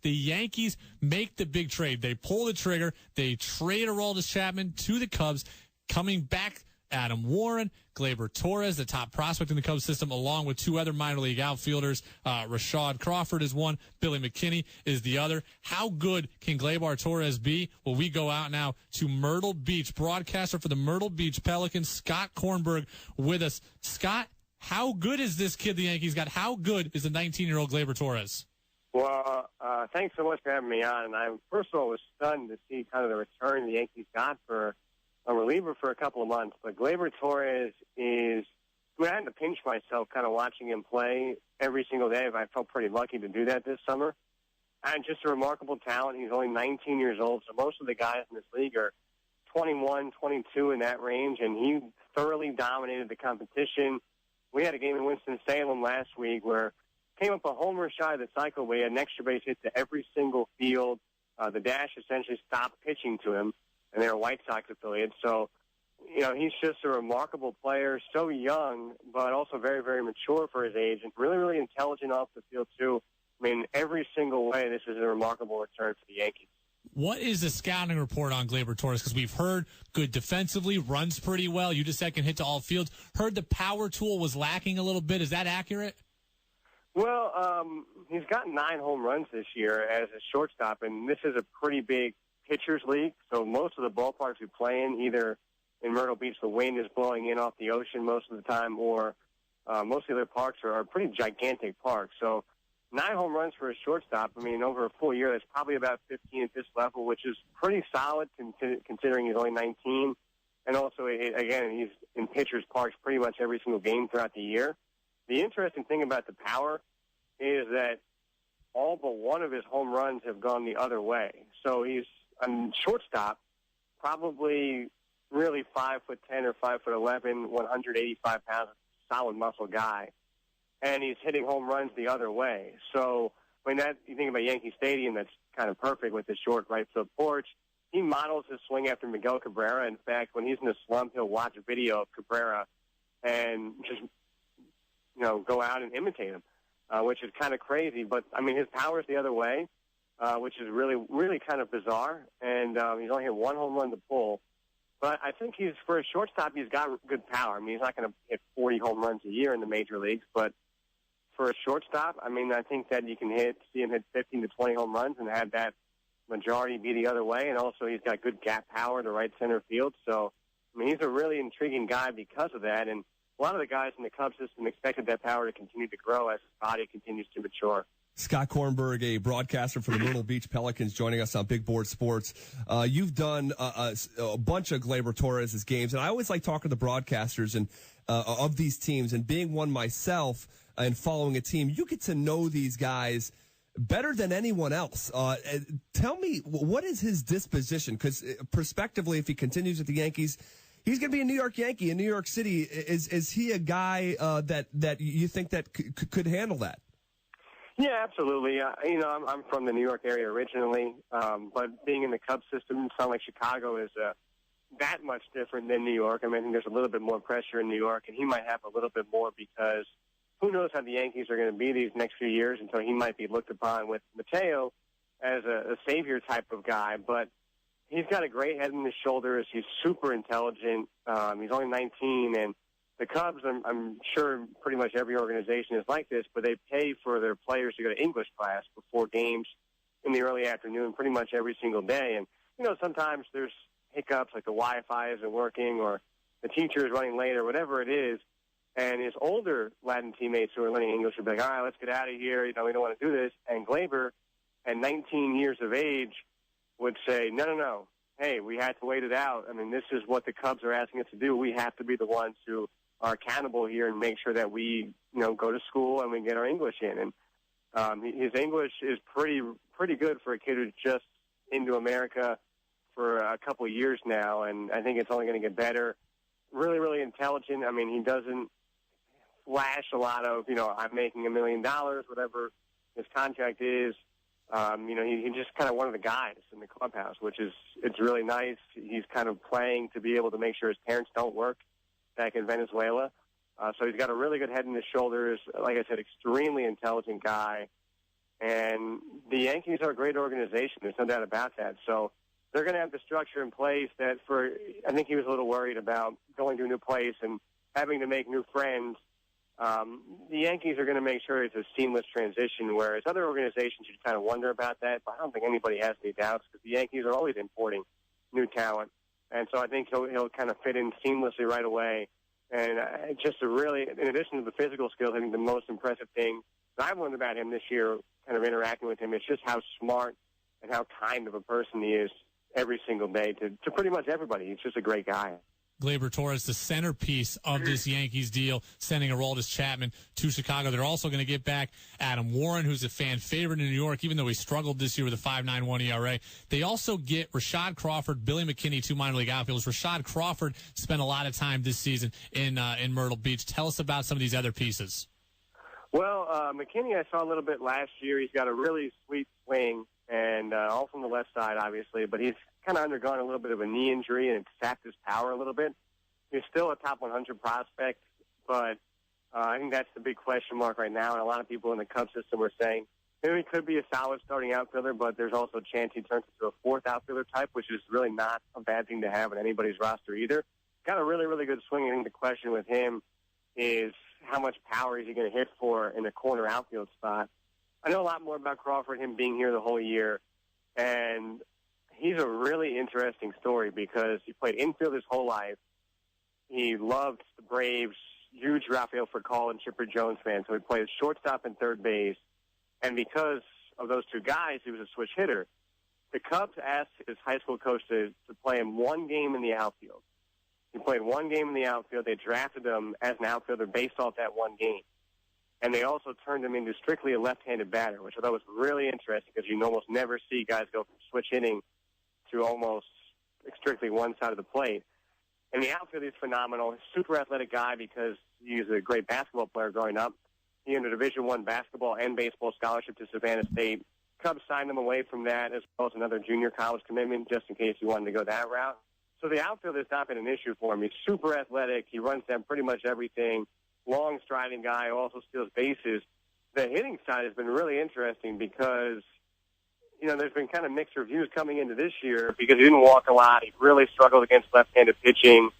the Yankees make the big trade. They pull the trigger. They trade Aroldis Chapman to the Cubs, coming back Adam Warren, Gleyber Torres, the top prospect in the Cubs system, along with two other minor league outfielders. Rashad Crawford is one. Billy McKinney is the other. How good can Gleyber Torres be? Well, we go out now to Myrtle Beach. Broadcaster for the Myrtle Beach Pelicans, Scott Kornberg, with us. Scott, how good is this kid the Yankees got? How good is the 19-year-old Gleyber Torres? Well, thanks so much for having me on. And I, first of all, was stunned to see kind of the return the Yankees got for a reliever for a couple of months. But Gleyber Torres is, I had to pinch myself kind of watching him play every single day. I felt pretty lucky to do that this summer. And just a remarkable talent. He's only 19 years old, so most of the guys in this league are 21, 22 in that range, and he thoroughly dominated the competition. We had a game in Winston-Salem last week where came up a homer shy of the cycle. We had an extra base hit to every single field. The Dash essentially stopped pitching to him, and they're a White Sox affiliate. So, you know, he's just a remarkable player, so young, but also very, very mature for his age, and really, really intelligent off the field, too. I mean, every single way, this is a remarkable return for the Yankees. What is the scouting report on Gleyber Torres? Because we've heard good defensively, runs pretty well, you just second hit to all fields. Heard the power tool was lacking a little bit. Is that accurate? Well, he's got 9 home runs this year as a shortstop, and this is a pretty big pitcher's league. So most of the ballparks we play in, either in Myrtle Beach, the wind is blowing in off the ocean most of the time, or most of the other parks are pretty gigantic parks. So 9 home runs for a shortstop, I mean, over a full year, that's probably about 15 at this level, which is pretty solid considering he's only 19. And also, again, he's in pitchers' parks pretty much every single game throughout the year. The interesting thing about the power is that all but one of his home runs have gone the other way. So he's a shortstop, probably really 5'10" or 5'11", 185 pounds, solid muscle guy, and he's hitting home runs the other way. So when you think about Yankee Stadium, that's kind of perfect with the short right field porch. He models his swing after Miguel Cabrera. In fact, when he's in a slump, he'll watch a video of Cabrera and just go out and imitate him, which is kind of crazy. But, I mean, his power is the other way, which is really, really kind of bizarre. And he's only hit 1 home run to pull. But I think for a shortstop, he's got good power. I mean, he's not going to hit 40 home runs a year in the major leagues. But for a shortstop, I mean, I think that you can see him hit 15 to 20 home runs and have that majority be the other way. And also, he's got good gap power to right center field. So, I mean, he's a really intriguing guy because of that. And a lot of the guys in the Cubs system expected that power to continue to grow as his body continues to mature. Scott Kornberg, a broadcaster for the Myrtle Beach Pelicans, joining us on Big Board Sports. You've done a bunch of Gleyber Torres' games, and I always like talking to the broadcasters and of these teams. And being one myself and following a team, you get to know these guys better than anyone else. Tell me, what is his disposition? Because prospectively, if he continues with the Yankees, he's going to be a New York Yankee in New York City. Is he a guy that you think that could handle that? Yeah, absolutely. I'm from the New York area originally, but being in the Cubs system, it's not like Chicago is that much different than New York. I mean, I think there's a little bit more pressure in New York, and he might have a little bit more because who knows how the Yankees are going to be these next few years until he might be looked upon with Mateo as a savior type of guy. But he's got a great head on his shoulders. He's super intelligent. He's only 19, and the Cubs, I'm sure pretty much every organization is like this, but they pay for their players to go to English class before games in the early afternoon pretty much every single day. And, sometimes there's hiccups like the Wi-Fi isn't working or the teacher is running late or whatever it is. And his older Latin teammates who are learning English will be like, all right, let's get out of here. We don't want to do this. And Gleyber, at 19 years of age, would say, no. Hey, we had to wait it out. I mean, this is what the Cubs are asking us to do. We have to be the ones who are accountable here and make sure that we, go to school and we get our English in. And his English is pretty good for a kid who's just into America for a couple of years now, and I think it's only going to get better. Really, really intelligent. I mean, he doesn't flash a lot of, I'm making $1 million, whatever his contract is. He's just kind of one of the guys in the clubhouse, it's really nice. He's kind of playing to be able to make sure his parents don't work back in Venezuela. So he's got a really good head on his shoulders. Like I said, extremely intelligent guy. And the Yankees are a great organization. There's no doubt about that. So they're going to have the structure in place that I think he was a little worried about going to a new place and having to make new friends. The Yankees are going to make sure it's a seamless transition, whereas other organizations, you kind of wonder about that, but I don't think anybody has any doubts because the Yankees are always importing new talent. And so I think he'll kind of fit in seamlessly right away. And just a really, in addition to the physical skills, I think the most impressive thing that I've learned about him this year, kind of interacting with him, is just how smart and how kind of a person he is every single day to pretty much everybody. He's just a great guy. Gleyber Torres, the centerpiece of this Yankees deal, sending Aroldis Chapman to Chicago. They're also going to get back Adam Warren, who's a fan favorite in New York, even though he struggled this year with a 5.91 ERA. They also get Rashad Crawford, Billy McKinney, two minor league outfielders. Rashad Crawford spent a lot of time this season in Myrtle Beach. Tell us about some of these other pieces. Well, McKinney I saw a little bit last year. He's got a really sweet swing, and all from the left side, obviously, but he's kind of undergone a little bit of a knee injury, and it sapped his power a little bit. He's still a top 100 prospect, but I think that's the big question mark right now, and a lot of people in the Cubs system are saying maybe he could be a solid starting outfielder, but there's also a chance he turns into a fourth outfielder type, which is really not a bad thing to have on anybody's roster either. Got a really, really good swing. I think the question with him is how much power is he going to hit for in a corner outfield spot. I know a lot more about Crawford, him being here the whole year, and he's a really interesting story because he played infield his whole life. He loved the Braves, huge Rafael Furcal and Chipper Jones fan, so he played shortstop and third base. And because of those two guys, he was a switch hitter. The Cubs asked his high school coach to play him one game in the outfield. He played one game in the outfield. They drafted him as an outfielder based off that one game. And they also turned him into strictly a left-handed batter, which I thought was really interesting because you almost never see guys go from switch hitting to almost strictly one side of the plate. And the outfield is phenomenal. He's a super athletic guy because he was a great basketball player growing up. He earned a Division I basketball and baseball scholarship to Savannah State. Cubs signed him away from that as well as another junior college commitment just in case he wanted to go that route. So the outfield has not been an issue for him. He's super athletic. He runs down pretty much everything. Long striding guy, also steals bases. The hitting side has been really interesting because, you know, there's been kind of mixed reviews coming into this year because he didn't walk a lot. He really struggled against left-handed pitching.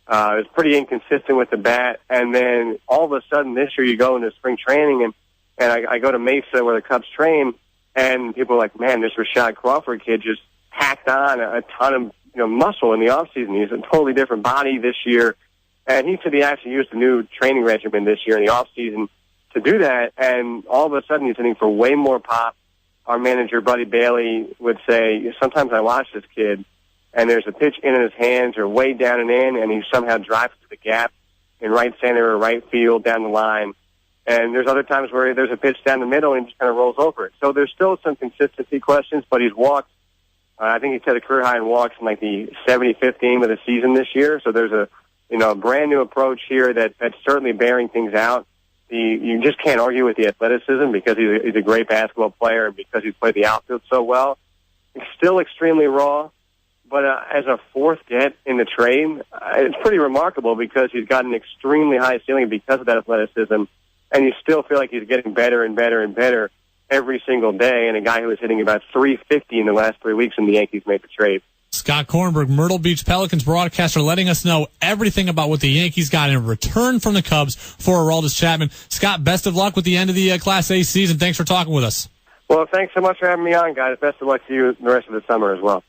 It was pretty inconsistent with the bat. And then all of a sudden this year you go into spring training and I go to Mesa where the Cubs train and people are like, man, this Rashad Crawford kid just packed on a ton of muscle in the offseason. He's a totally different body this year. And he said he actually used a new training regimen this year in the offseason to do that. And all of a sudden he's hitting for way more pop. Our manager, Buddy Bailey, would say, sometimes I watch this kid and there's a pitch in his hands or way down and in, and he somehow drives to the gap in right center or right field down the line. And there's other times where there's a pitch down the middle and he just kind of rolls over it. So there's still some consistency questions, but he's walked. I think he set a career high in walks in like the 75th game of the season this year. So there's a brand new approach here that's certainly bearing things out. You just can't argue with the athleticism because he's a great basketball player and because he's played the outfield so well. He's still extremely raw, but as a fourth get in the trade, it's pretty remarkable because he's got an extremely high ceiling because of that athleticism, and you still feel like he's getting better and better and better every single day, and a guy who was hitting about 350 in the last 3 weeks when the Yankees made the trade. Scott Kornberg, Myrtle Beach Pelicans broadcaster, letting us know everything about what the Yankees got in return from the Cubs for Aroldis Chapman. Scott, best of luck with the end of the Class A season. Thanks for talking with us. Well, thanks so much for having me on, guys. Best of luck to you the rest of the summer as well.